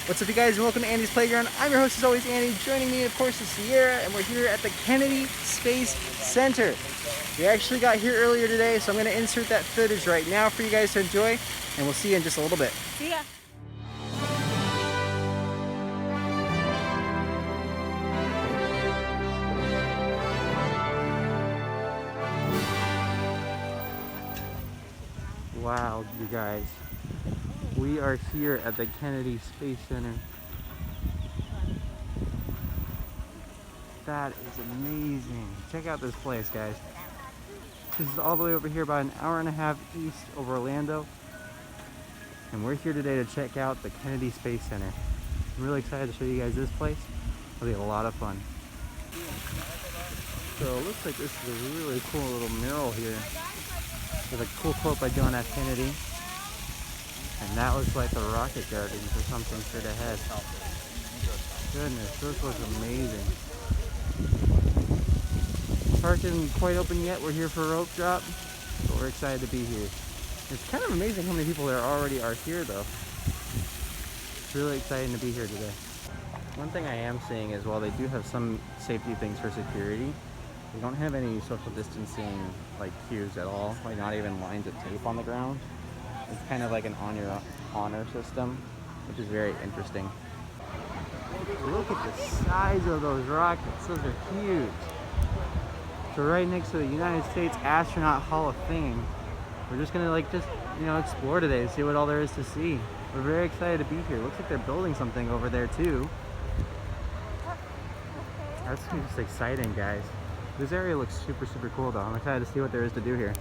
What's up, you guys, and welcome to Andy's Playground. I'm your host, as always, Andy. Joining me, of course, is Sierra, and we're here at the Kennedy Space Center. We actually got here earlier today, so I'm going to insert that footage right now for you guys to enjoy, and we'll see you in just a little bit. See ya. Wow, you guys. We are here at the Kennedy Space Center. That is amazing. Check out this place, guys. This is all the way over here, about an hour and a half east of Orlando. And we're here today to check out the Kennedy Space Center. I'm really excited to show you guys this place. It'll be a lot of fun. So it looks like this is a really cool little mural here with a cool quote by John F. Kennedy. And that looks like the rocket gardens or something straight ahead. Goodness, this looks amazing. Park isn't quite open yet. We're here for a rope drop, but we're excited to be here. It's kind of amazing how many people there already are here, though. It's really exciting to be here today. One thing I am seeing is, while they do have some safety things for security, they don't have any social distancing like cues at all, like not even lines of tape on the ground. It's kind of like an on your honor system, which is very interesting. Look at the size of those rockets. Those are huge. So right next to the United States Astronaut Hall of Fame. We're just gonna explore today and see what all there is to see. We're very excited to be here. Looks like they're building something over there too. That's just exciting, guys. This area looks super, super cool though. I'm excited to see what there is to do here.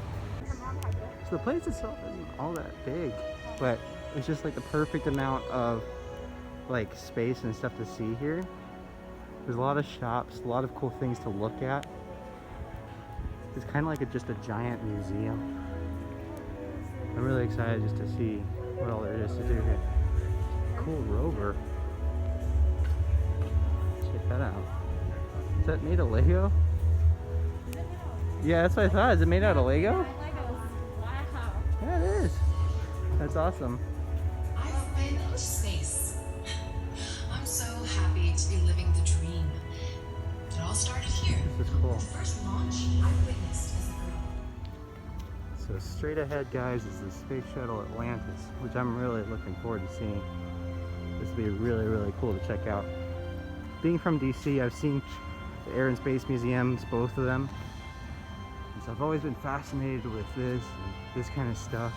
So the place itself isn't all that big, but it's just like the perfect amount of like space and stuff to see here. There's a lot of shops, a lot of cool things to look at. It's kind of like just a giant museum. I'm really excited just to see what all there is to do here. Cool rover. Check that out. Is that made of Lego? Yeah, that's what I thought. Is it made out of Lego? Wow. Yeah, it is. That's awesome. I've been in space. I'm so happy to be living the dream. It all started here. This is cool. The first launch I witnessed as a girl. So straight ahead, guys, is the Space Shuttle Atlantis, which I'm really looking forward to seeing. This will be really, really cool to check out. Being from DC, I've seen the Air and Space Museums, both of them. And so I've always been fascinated with this and this kind of stuff.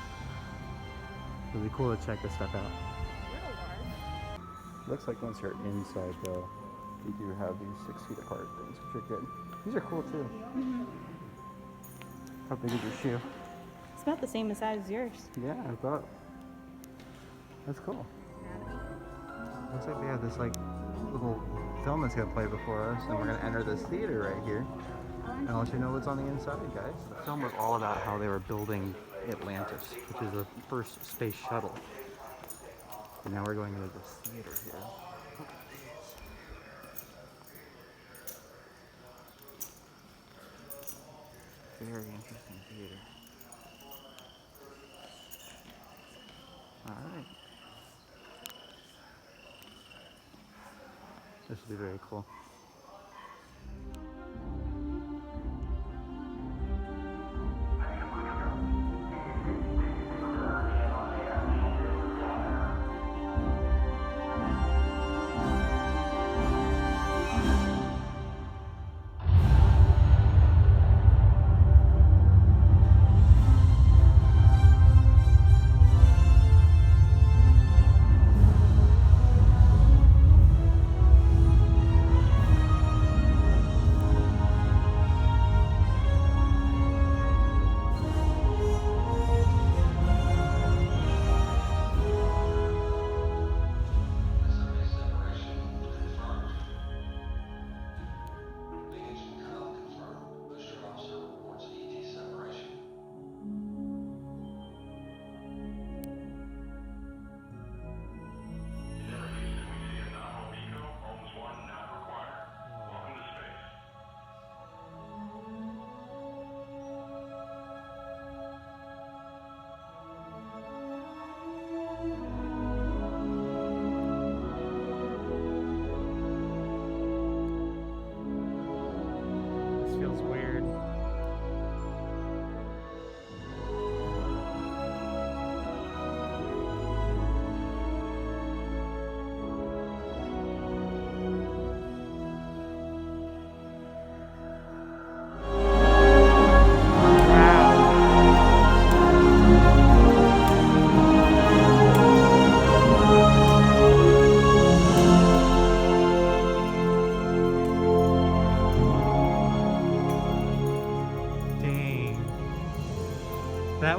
It'll be cool to check this stuff out. Looks like once you're inside though, we do have these 6 feet apart things, which are good. These are cool too. How big is your shoe? It's about the same size as yours. Yeah, I thought. That's cool. Looks like we have this like little film that's gonna play before us, and we're gonna enter this theater right here. And I'll let you know what's on the inside, guys. The film was all about how they were building Atlantis, which is the first space shuttle. And now we're going into this theater here. Look at this. Very interesting theater. Alright. This will be very cool.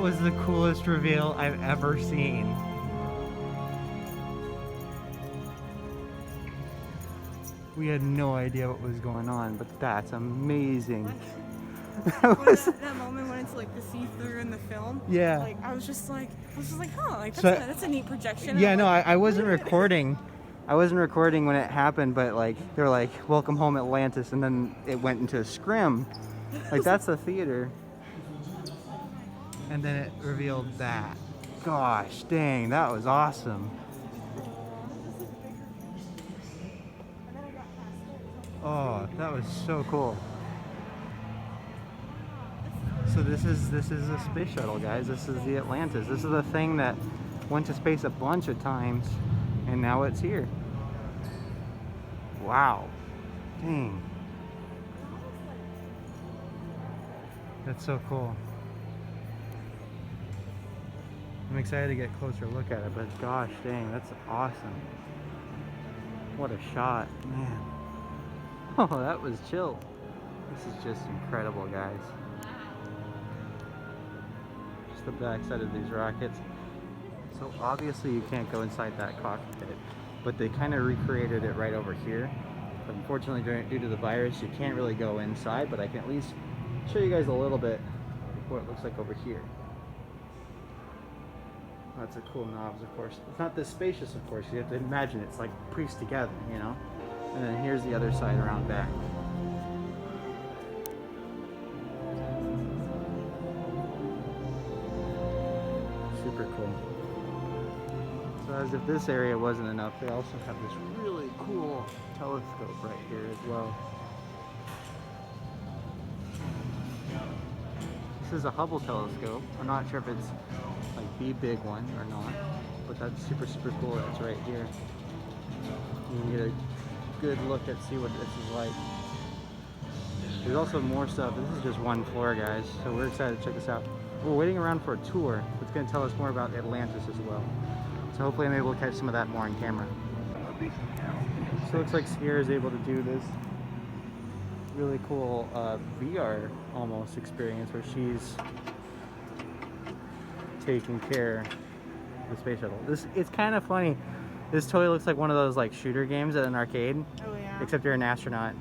was the coolest reveal I've ever seen. We had no idea what was going on, but that's amazing. That moment when it's like the see-through in the film. Yeah. Like I was just like, huh, like So- that's a neat projection. Yeah, I'm no, like, I wasn't recording. I wasn't recording when it happened, but like they're like, "Welcome home, Atlantis," and then it went into a scrim. Like that's the theater. And then it revealed that. Gosh, dang, that was awesome. Oh, that was so cool. So this is a space shuttle, guys. This is the Atlantis. This is the thing that went to space a bunch of times, and now it's here. Wow. Dang. That's so cool. I'm excited to get a closer look at it, but gosh dang, that's awesome. What a shot, man. Oh, that was chill. This is just incredible, guys. Just the back side of these rockets. So obviously you can't go inside that cockpit, but they kind of recreated it right over here. But unfortunately, due to the virus, you can't really go inside, but I can at least show you guys a little bit of what it looks like over here. Lots of cool knobs, of course. It's not this spacious, of course. You have to imagine it's like pieced together, you know? And then here's the other side around back. Super cool. So as if this area wasn't enough, they also have this really cool telescope right here as well. This is a Hubble telescope. I'm not sure if it's like the big one or not, but that's super cool. That's right here. You can get a good look at see what this is like. There's also more stuff. This is just one floor, guys, so we're excited to check this out. We're waiting around for a tour that's going to tell us more about Atlantis as well. So hopefully I'm able to catch some of that more on camera. So it looks like Sierra is able to do this really cool VR almost experience where she's taking care of the space shuttle. It's kind of funny. This totally looks like one of those like shooter games at an arcade. Oh yeah. Except you're an astronaut.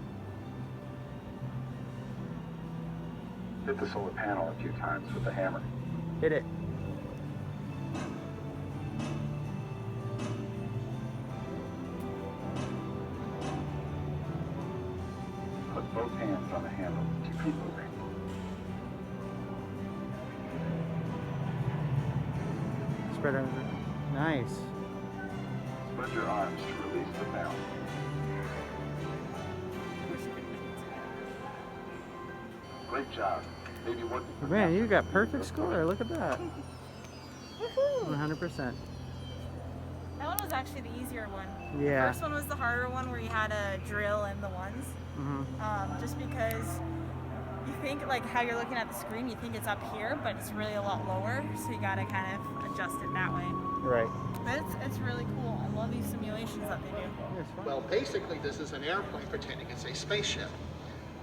Hit the solar panel a few times with the hammer. Hit it. Put both hands on the handle to keep moving. Spread over. Nice. Spread your arms to release the balance. Great job. Maybe working for Man, NASA. you got perfect score. Look at that. Woohoo! 100%. That one was actually the easier one. Yeah. The first one was the harder one where you had to drill in the ones. Just because you think like how you're looking at the screen, you think it's up here, but it's really a lot lower. So you gotta kind of adjust it that way. Right. But it's really cool. I love these simulations that they do. It's fun. Well, basically, this is an airplane pretending it's a spaceship.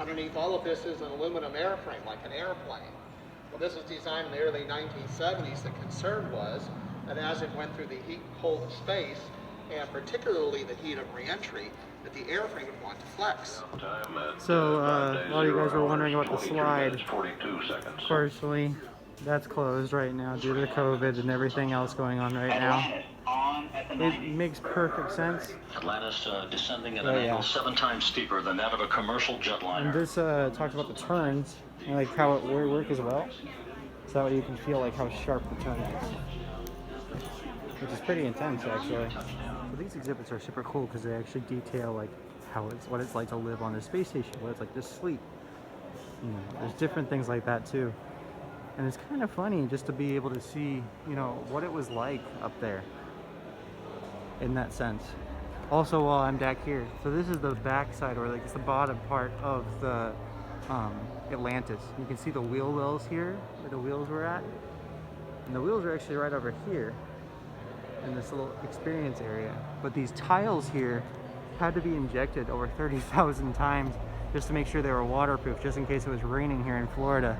Underneath all of this is an aluminum airframe, like an airplane. Well, this was designed in the early 1970s. The concern was that as it went through the heat and cold of space, and particularly the heat of reentry, that the airframe would want to flex. So, a lot of you guys were wondering about the slide. Unfortunately, that's closed right now due to the COVID and everything else going on right now. It makes perfect sense. Atlantis descending at an angle 7 times steeper than that of a commercial And jetliner. this talks about the turns and like how it will work as well. So that way you can feel like how sharp the turn is. Which is pretty intense actually. So these exhibits are super cool because they actually detail like what it's like to live on a space station, what it's like to sleep. There's different things like that too. And it's kind of funny just to be able to see, what it was like up there. In that sense. Also, while I'm back here, so this is the back side, or like it's the bottom part of the Atlantis. You can see the wheel wells here, where the wheels were at, and the wheels are actually right over here in this little experience area. But these tiles here had to be injected over 30,000 times just to make sure they were waterproof, just in case it was raining here in Florida.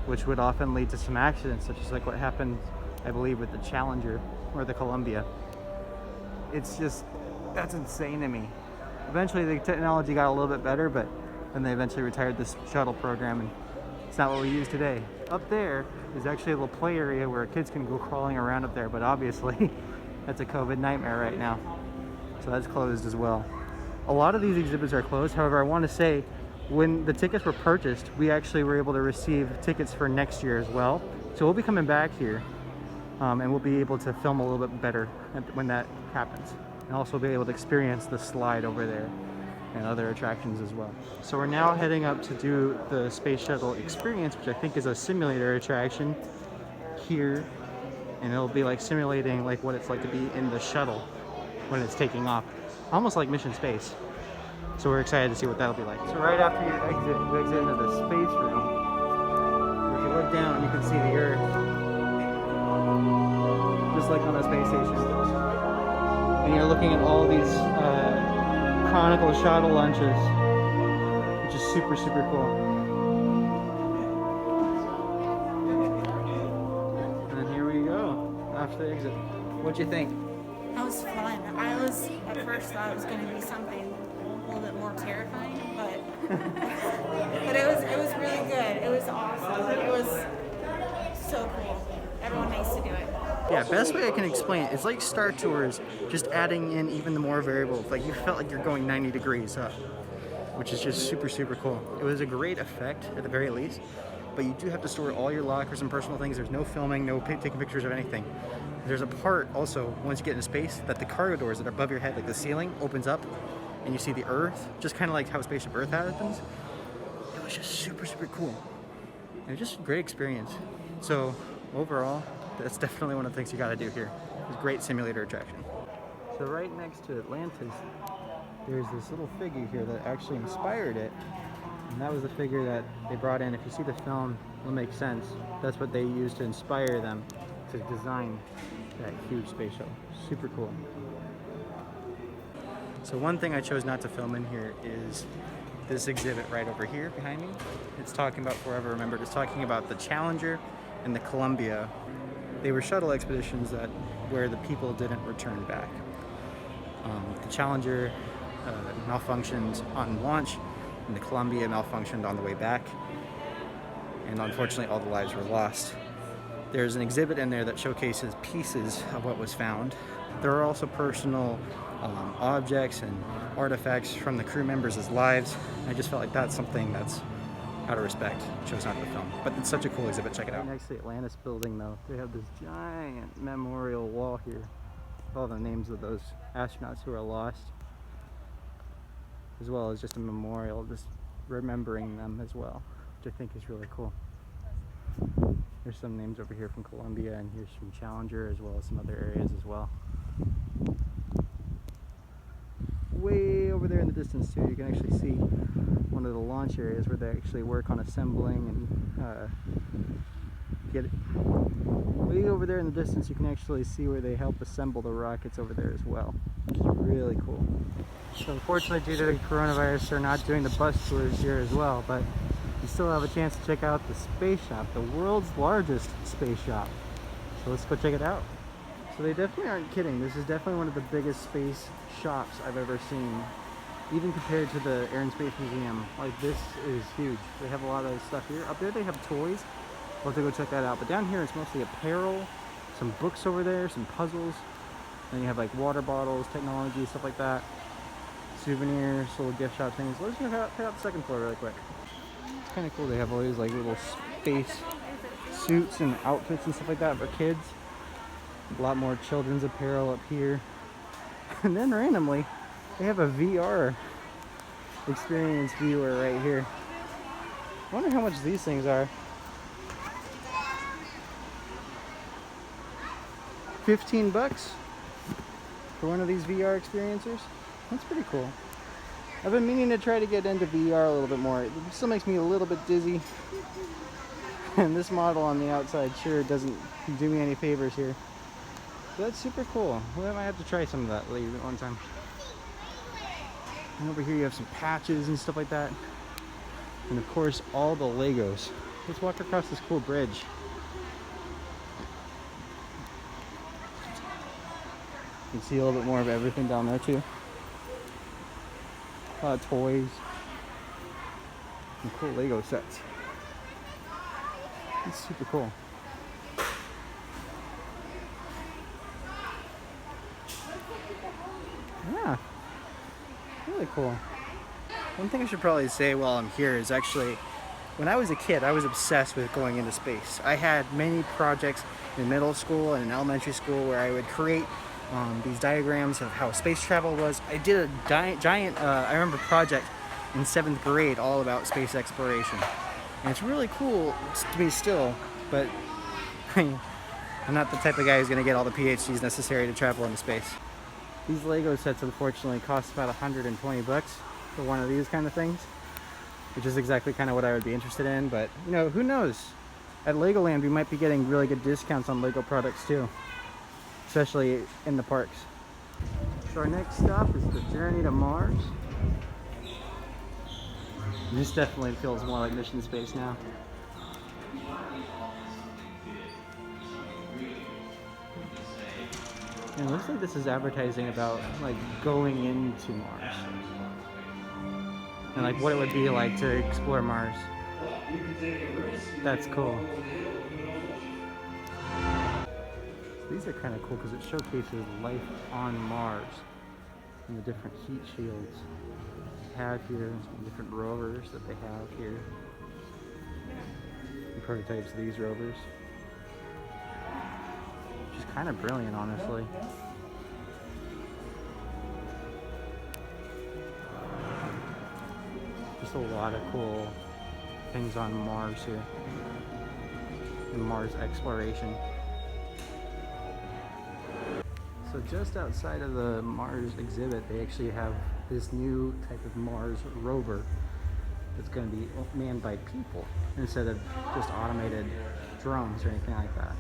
which would often lead to some accidents, such as like what happened, I believe, with the Challenger or the Columbia. It's just, that's insane to me. Eventually the technology got a little bit better, but then they eventually retired this shuttle program, and it's not what we use today. Up there is actually a little play area where kids can go crawling around up there, but obviously that's a COVID nightmare right now. So that's closed as well. A lot of these exhibits are closed. However, I want to say when the tickets were purchased, we actually were able to receive tickets for next year as well. So we'll be coming back here and we'll be able to film a little bit better when that happens. And also be able to experience the slide over there and other attractions as well. So we're now heading up to do the Space Shuttle Experience, which I think is a simulator attraction here. And it'll be like simulating like what it's like to be in the shuttle when it's taking off. Almost like Mission Space. So we're excited to see what that'll be like. So right after you exit into the space room, if you look down, you can see the Earth. Just like on a space station. And you're looking at all these conical shuttle launches, which is super, super cool. And then here we go, after the exit. What'd you think? That was fun. At first thought it was going to be something a little bit more terrifying, but it was really good. It was awesome. It was so cool. Everyone needs to do it. Yeah, best way I can explain it, it's like Star Tours, just adding in even the more variables. Like you felt like you're going 90 degrees up, which is just super, super cool. It was a great effect at the very least, but you do have to store all your lockers and personal things. There's no filming, no taking pictures of anything. There's a part also, once you get into space, that the cargo doors that are above your head, like the ceiling, opens up and you see the Earth, just kind of like how Spaceship Earth happens. It was just super, super cool. It was just a great experience. So overall, that's definitely one of the things you got to do here. It's a great simulator attraction. So right next to Atlantis, there's this little figure here that actually inspired it. And that was the figure that they brought in. If you see the film, it'll make sense. That's what they used to inspire them to design that huge space shuttle. Super cool. So one thing I chose not to film in here is this exhibit right over here behind me. It's talking about Forever Remembered. It's talking about the Challenger and the Columbia. They were shuttle expeditions where the people didn't return back. The Challenger malfunctioned on launch, and the Columbia malfunctioned on the way back. And unfortunately, all the lives were lost. There's an exhibit in there that showcases pieces of what was found. There are also personal objects and artifacts from the crew members' lives. I just felt like that's something that's out of respect. Chose not to film. But it's such a cool exhibit. Check it out. Next to the Atlantis building, though, they have this giant memorial wall here with all the names of those astronauts who are lost, as well as just a memorial just remembering them as well, which I think is really cool. There's some names over here from Columbia, and here's from Challenger, as well as some other areas as well. Way over there in the distance too, you can actually see one of the launch areas where they actually work on assembling and get it. Way over there in the distance, you can actually see where they help assemble the rockets over there as well, which is really cool. So unfortunately, due to the coronavirus, they're not doing the bus tours here as well, but you still have a chance to check out the space shop, the world's largest space shop. So let's go check it out. So they definitely aren't kidding. This is definitely one of the biggest space shops I've ever seen, even compared to the Air and Space Museum. Like, this is huge. They have a lot of stuff here. Up there they have toys. We'll have to go check that out. But down here it's mostly apparel, some books over there, some puzzles. Then you have like water bottles, technology, stuff like that. Souvenirs, little gift shop things. Let's check out the second floor really quick. It's kind of cool. They have all these like little space suits and outfits and stuff like that for kids. A lot more children's apparel up here. And then randomly, they have a VR experience viewer right here. I wonder how much these things are. 15 bucks for one of these VR experiencers. That's pretty cool. I've been meaning to try to get into VR a little bit more. It still makes me a little bit dizzy. And this model on the outside sure doesn't do me any favors here. So that's super cool. Well, I might have to try some of that later one time. And over here you have some patches and stuff like that. And of course, all the Legos Let's walk across this cool bridge. You can see a little bit more of everything down there too. A lot of toys and cool Lego sets. It's super cool. Yeah, really cool. One thing I should probably say while I'm here is actually, when I was a kid, I was obsessed with going into space. I had many projects in middle school and in elementary school where I would create these diagrams of how space travel was. I did a giant, I remember, project in 7th grade all about space exploration. And it's really cool to me still, but I'm not the type of guy who's going to get all the PhDs necessary to travel into space. These Lego sets unfortunately cost about 120 bucks for one of these kind of things, which is exactly kind of what I would be interested in, but you know, who knows? At Legoland we might be getting really good discounts on Lego products too, especially in the parks. So our next stop is the journey to Mars. This definitely feels more like mission space now. And it looks like this is advertising about like going into Mars and like what it would be like to explore Mars. That's cool. These are kind of cool because it showcases life on Mars and the different heat shields they have here, some different rovers that they have here. The prototypes of these rovers. Which is kind of brilliant, honestly. Just a lot of cool things on Mars here. And Mars exploration. So just outside of the Mars exhibit, they actually have this new type of Mars rover that's going to be manned by people instead of just automated drones or anything like that.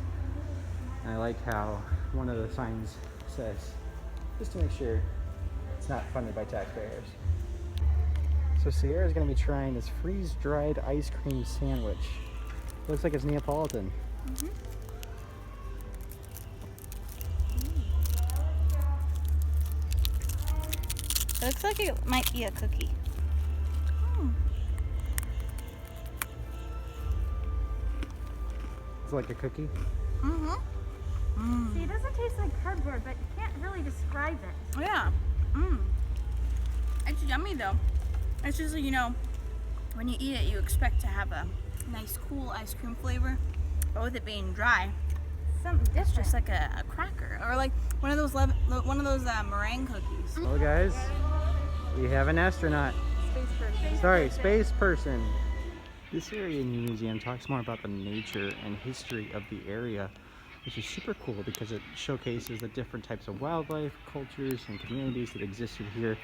And I like how one of the signs says, just to make sure it's not funded by taxpayers. So Sierra's going to be trying this freeze-dried ice cream sandwich. Looks like it's Neapolitan. Mm-hmm. It looks like it might be a cookie. It's like a cookie? Mm-hmm. Mm. See, it doesn't taste like cardboard, but you can't really describe it. Oh, yeah. It's yummy though. It's just, you know, when you eat it, you expect to have a nice, cool ice cream flavor, but with it being dry, Something different. it's just like a cracker or like one of those meringue cookies. Well, guys, we have an astronaut. Space person. Sorry, space person. This area in the museum talks more about the nature and history of the area, which is super cool because it showcases the different types of wildlife, cultures, and communities that existed here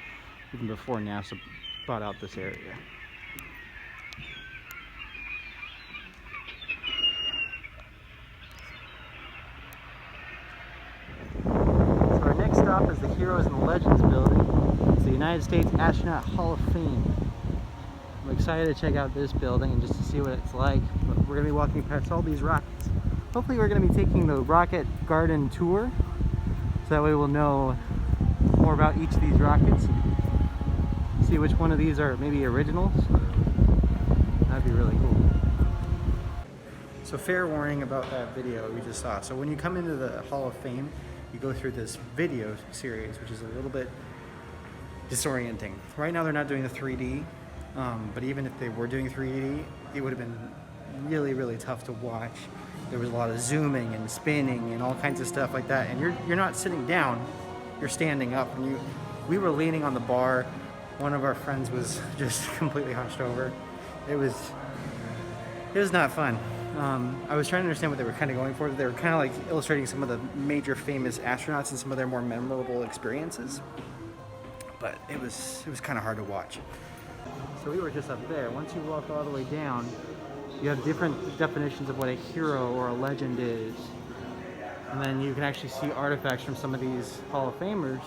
even before NASA bought out this area. So our next stop is the Heroes and Legends building. It's the United States Astronaut Hall of Fame. I'm excited to check out this building and just to see what it's like. But we're going to be walking past all these rockets. Hopefully we're going to be taking the rocket garden tour, so that way we'll know more about each of these rockets. See which one of these are maybe originals. That'd be really cool. So fair warning about that video we just saw. So when you come into the Hall of Fame, you go through this video series, which is a little bit disorienting. Right now they're not doing the 3D, but even if they were doing 3D, it would have been really, really tough to watch. There was a lot of zooming and spinning and all kinds of stuff like that. And you're not sitting down, you're standing up. And we were leaning on the bar. One of our friends was just completely hunched over. It was not fun. I was trying to understand what they were kind of going for. They were kind of like illustrating some of the major famous astronauts and some of their more memorable experiences. But it was kind of hard to watch. So we were just up there. Once you walk all the way down, you have different definitions of what a hero or a legend is. And then you can actually see artifacts from some of these Hall of Famers,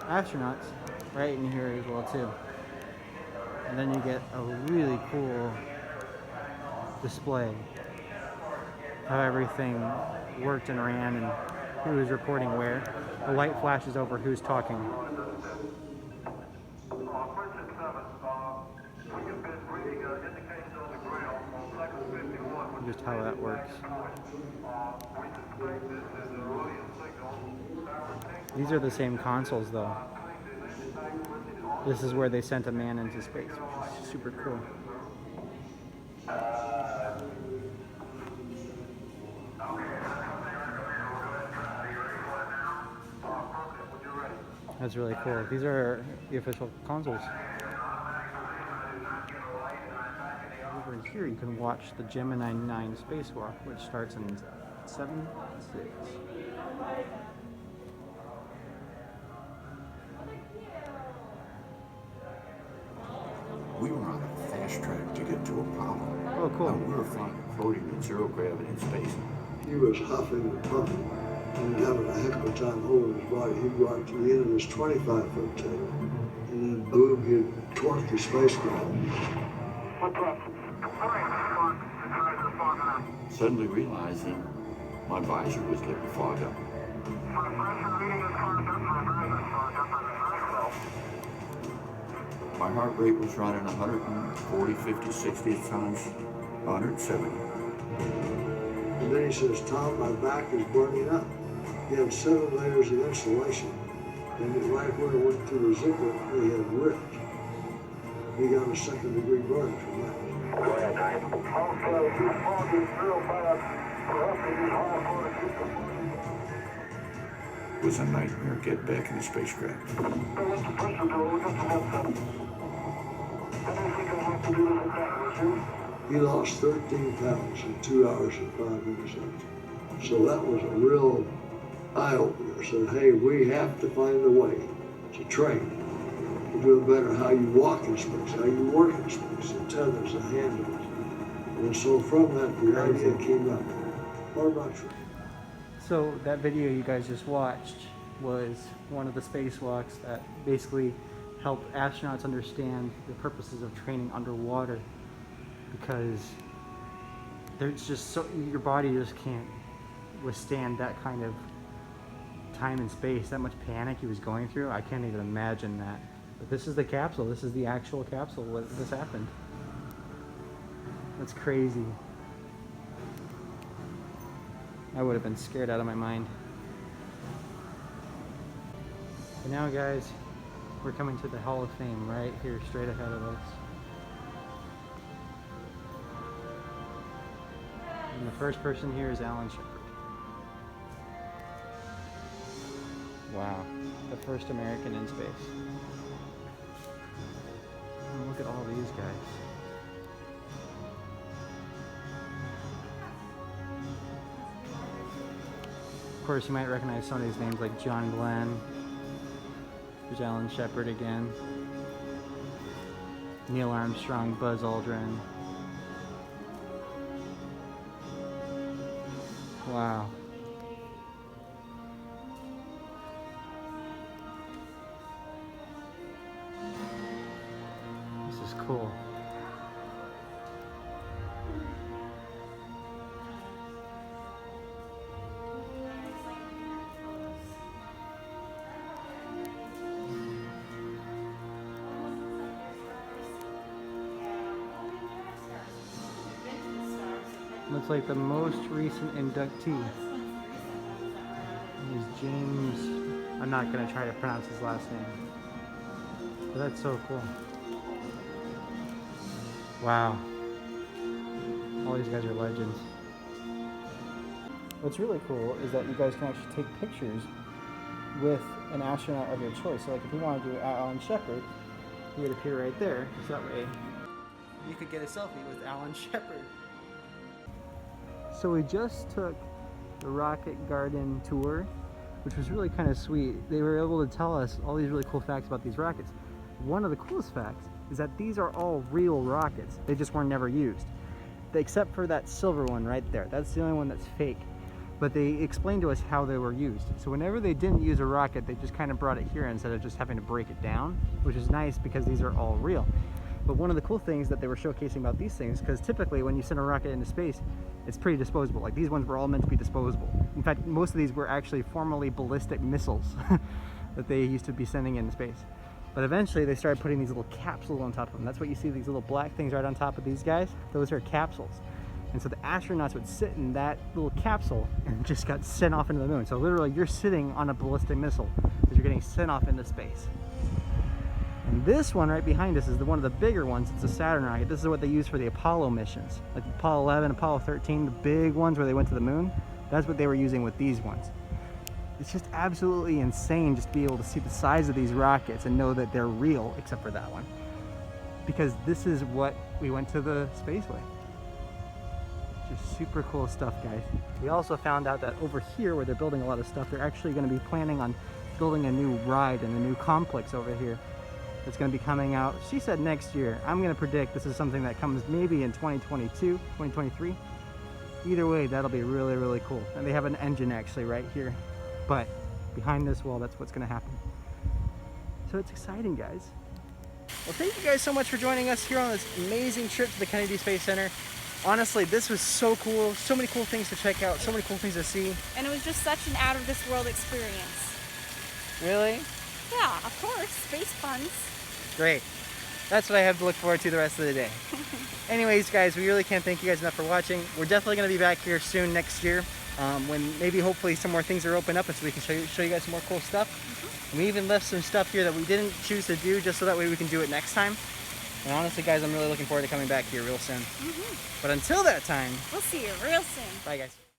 astronauts, right in here as well too. And then you get a really cool display how everything worked and ran and who was reporting where. The light flashes over who's talking. Just how that works. These are the same consoles though. This is where they sent a man into space, which is super cool. That's really cool. These are the official consoles. Over here you can watch the Gemini 9 spacewalk, which starts in 7-6. We were on a fast track to get to Apollo. Oh, cool. And we were floating in zero gravity in space. He was huffing and puffing and having a heck of a time holding his body. He'd go out to the end of his 25-foot tail, and then boom, he'd torque the spacecraft. Suddenly realizing my visor was getting fogged up. My heart rate was running 140, 50, 60 times, 170. And then he says, Tom, my back is burning up. He had 7 layers of insulation. And right where it went through the zipper, he had ripped. He got a 2nd-degree burn from that. It was a nightmare getting back in the spacecraft. He lost 13 pounds in 2 hours and 5 minutes. So that was a real eye-opener. Said, hey, we have to find a way to train. To do better how you walk in space, how you work in space, the tethers, the handles. And so from that, the idea came up. Or not true. So that video you guys just watched was one of the spacewalks that basically helped astronauts understand the purposes of training underwater, because there's just so, your body just can't withstand that kind of time and space, that much panic he was going through. I can't even imagine that. But this is the capsule. This is the actual capsule where this happened. That's crazy. I would have been scared out of my mind. And now, guys, we're coming to the Hall of Fame right here, straight ahead of us. And the first person here is Alan Shepard. Wow, the first American in space. And look at all these guys. Of course, you might recognize some of these names like John Glenn. There's Alan Shepard again. Neil Armstrong, Buzz Aldrin. Wow. This is cool. Looks like the most recent inductee is James. I'm not going to try to pronounce his last name. But that's so cool. Wow. All these guys are legends. What's really cool is that you guys can actually take pictures with an astronaut of your choice. So like if you want to do Alan Shepard, he would appear right there. So that way you could get a selfie with Alan Shepard. So we just took the Rocket Garden tour, which was really kind of sweet. They were able to tell us all these really cool facts about these rockets. One of the coolest facts is that these are all real rockets. They just were never used. Except for that silver one right there. That's the only one that's fake. But they explained to us how they were used. So whenever they didn't use a rocket, they just kind of brought it here instead of just having to break it down, which is nice because these are all real. But one of the cool things that they were showcasing about these things, because typically when you send a rocket into space, it's pretty disposable. Like these ones were all meant to be disposable. In fact, most of these were actually formerly ballistic missiles that they used to be sending into space. But eventually they started putting these little capsules on top of them. That's what you see, these little black things right on top of these guys. Those are capsules. And so the astronauts would sit in that little capsule and just got sent off into the moon. So literally you're sitting on a ballistic missile because you're getting sent off into space. And this one right behind us is one of the bigger ones. It's a Saturn rocket. This is what they use for the Apollo missions. Like Apollo 11, Apollo 13, the big ones where they went to the moon. That's what they were using with these ones. It's just absolutely insane just to be able to see the size of these rockets and know that they're real, except for that one. Because this is what we went to the space with. Just super cool stuff, guys. We also found out that over here where they're building a lot of stuff, they're actually going to be planning on building a new ride and a new complex over here. It's going to be coming out, she said next year. I'm going to predict this is something that comes maybe in 2022, 2023. Either way, that'll be really, really cool. And they have an engine actually right here. But behind this wall, that's what's going to happen. So it's exciting, guys. Well, thank you guys so much for joining us here on this amazing trip to the Kennedy Space Center. Honestly, this was so cool. So many cool things to check out, so many cool things to see. And it was just such an out-of-this-world experience. Really? Yeah, of course. Space puns. Great. That's what I have to look forward to the rest of the day. Anyways, guys, we really can't thank you guys enough for watching. We're definitely going to be back here soon next year when maybe hopefully some more things are open up and so we can show you guys some more cool stuff. And we even left some stuff here that we didn't choose to do just so that way we can do it next time. And honestly, guys, I'm really looking forward to coming back here real soon. But until that time, we'll see you real soon. Bye, guys.